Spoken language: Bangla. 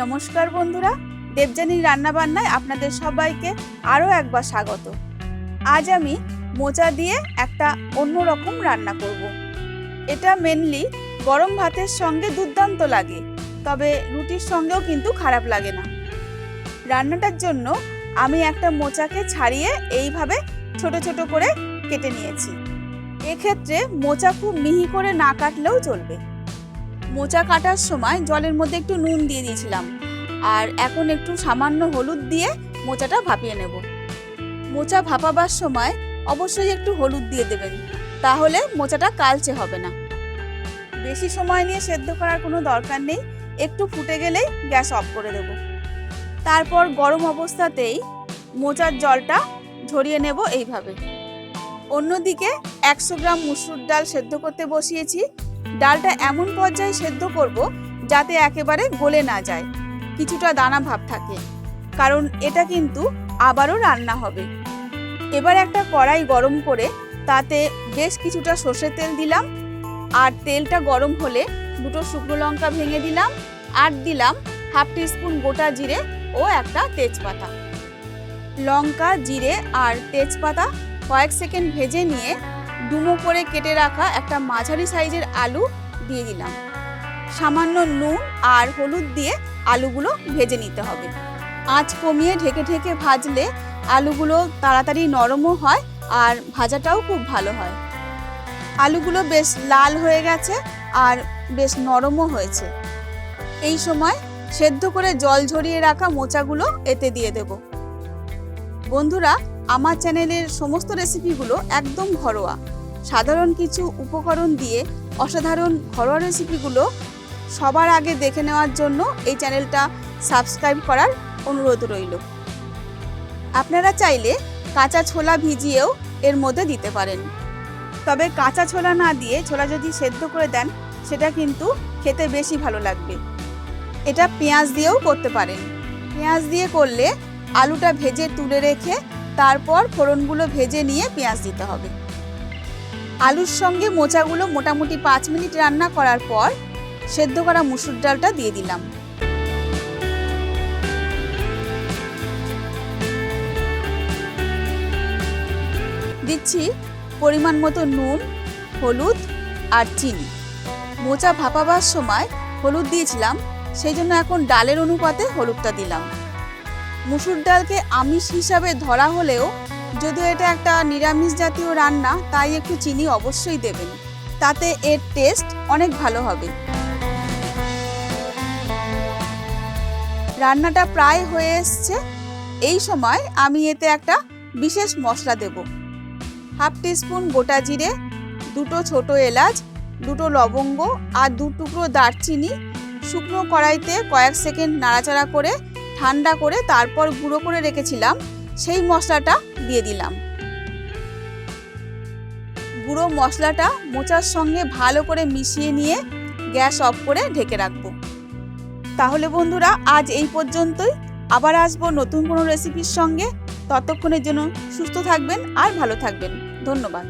নমস্কার বন্ধুরা, দেবযানীর রান্নাবান্নায় আপনাদের সবাইকে আরও একবার স্বাগত। আজ আমি মোচা দিয়ে একটা অন্যরকম রান্না করব। এটা মেনলি গরম ভাতের সঙ্গে দুর্দান্ত লাগে, তবে রুটির সঙ্গেও কিন্তু খারাপ লাগে না। রান্নাটার জন্য আমি একটা মোচাকে ছাড়িয়ে এইভাবে ছোট ছোট করে কেটে নিয়েছি। এক্ষেত্রে মোচা খুব মিহি করে না কাটলেও চলবে। মোচা কাটার সময় জলের মধ্যে একটু নুন দিয়ে দিয়েছিলাম, আর এখন একটু সামান্য হলুদ দিয়ে মোচাটা ভাপিয়ে নেব। মোচা ভাপাবার সময় অবশ্যই একটু হলুদ দিয়ে দেবেন, তাহলে মোচাটা কালচে হবে না। বেশি সময় নিয়ে সেদ্ধ করার কোনো দরকার নেই, একটু ফুটে গেলেই গ্যাস অফ করে দেব। তারপর গরম অবস্থাতেই মোচার জলটা ঝরিয়ে নেব এইভাবে। অন্যদিকে 100 গ্রাম মুসুর ডাল সেদ্ধ করতে বসিয়েছি। ডালটা এমন পর্যায়ে সেদ্ধ করব যাতে একেবারে গলে না যায়, কিছুটা দানা ভাব থাকে, কারণ এটা কিন্তু আবারও রান্না হবে। এবার একটা কড়াই গরম করে তাতে বেশ কিছুটা সর্ষের তেল দিলাম, আর তেলটা গরম হলে দুটো শুকনো লঙ্কা ভেঙে দিলাম, আর দিলাম হাফ টিস্পুন গোটা জিরে ও একটা তেজপাতা। লঙ্কা, জিরে আর তেজপাতা কয়েক সেকেন্ড ভেজে নিয়ে ডুমো করে কেটে রাখা একটা মাঝারি সাইজের আলু দিয়ে দিলাম। সামান্য নুন আর হলুদ দিয়ে আলুগুলো ভেজে নিতে হবে। আঁচ কমিয়ে ঢেকে ঢেকে ভাজলে আলুগুলো তাড়াতাড়ি নরমও হয় আর ভাজাটাও খুব ভালো হয়। আলুগুলো বেশ লাল হয়ে গেছে আর বেশ নরমও হয়েছে। এই সময় সেদ্ধ করে জল ঝরিয়ে রাখা মোচাগুলো এতে দিয়ে দেব। বন্ধুরা, আমার চ্যানেলের সমস্ত রেসিপিগুলো একদম ঘরোয়া, সাধারণ কিছু উপকরণ দিয়ে অসাধারণ ঘরোয়া রেসিপিগুলো সবার আগে দেখে নেওয়ার জন্য এই চ্যানেলটা সাবস্ক্রাইব করার অনুরোধ রইল। আপনারা চাইলে কাঁচা ছোলা ভিজিয়েও এর মধ্যে দিতে পারেন, তবে কাঁচা ছোলা না দিয়ে ছোলা যদি সেদ্ধ করে দেন সেটা কিন্তু খেতে বেশি ভালো লাগবে। এটা পেঁয়াজ দিয়েও করতে পারেন। পেঁয়াজ দিয়ে করলে আলুটা ভেজে তুলে রেখে তারপর ফোড়নগুলো ভেজে নিয়ে পেঁয়াজ দিতে হবে। আলুর সঙ্গে মোচাগুলো মোটামুটি 5 মিনিট রান্না করার পর সেদ্ধ করা মুসুর ডালটা দিয়ে দিলাম। দিচ্ছি পরিমাণ মতো নুন, হলুদ আর চিনি। মোচা ভাপাবার সময় হলুদ দিয়েছিলাম, সেই জন্য এখন ডালের অনুপাতে হলুদটা দিলাম। মুসুর ডালকে আমিষ হিসাবে ধরা হলেও যদিও এটা একটা নিরামিষ জাতীয় রান্না, তাই একটু চিনি অবশ্যই দেবেন, তাতে এর টেস্ট অনেক ভালো হবে। রান্নাটা প্রায় হয়ে এসছে। এই সময় আমি এতে একটা বিশেষ মশলা দেব। হাফ টিস্পুন গোটা জিরে, দুটো ছোট এলাচ, দুটো লবঙ্গ আর 2 টুকরো দারচিনি শুকনো কড়াইতে কয়েক সেকেন্ড নাড়াচাড়া করে ঠান্ডা করে তারপর গুঁড়ো করে রেখেছিলাম, সেই মশলাটা দিয়ে দিলাম। গুঁড়ো মশলাটা মোচার সঙ্গে ভালো করে মিশিয়ে নিয়ে গ্যাস অফ করে ঢেকে রাখবো। তাহলে বন্ধুরা, আজ এই পর্যন্তই। আবার আসবো নতুন কোনো রেসিপির সঙ্গে। ততক্ষণের জন্য সুস্থ থাকবেন আর ভালো থাকবেন। ধন্যবাদ।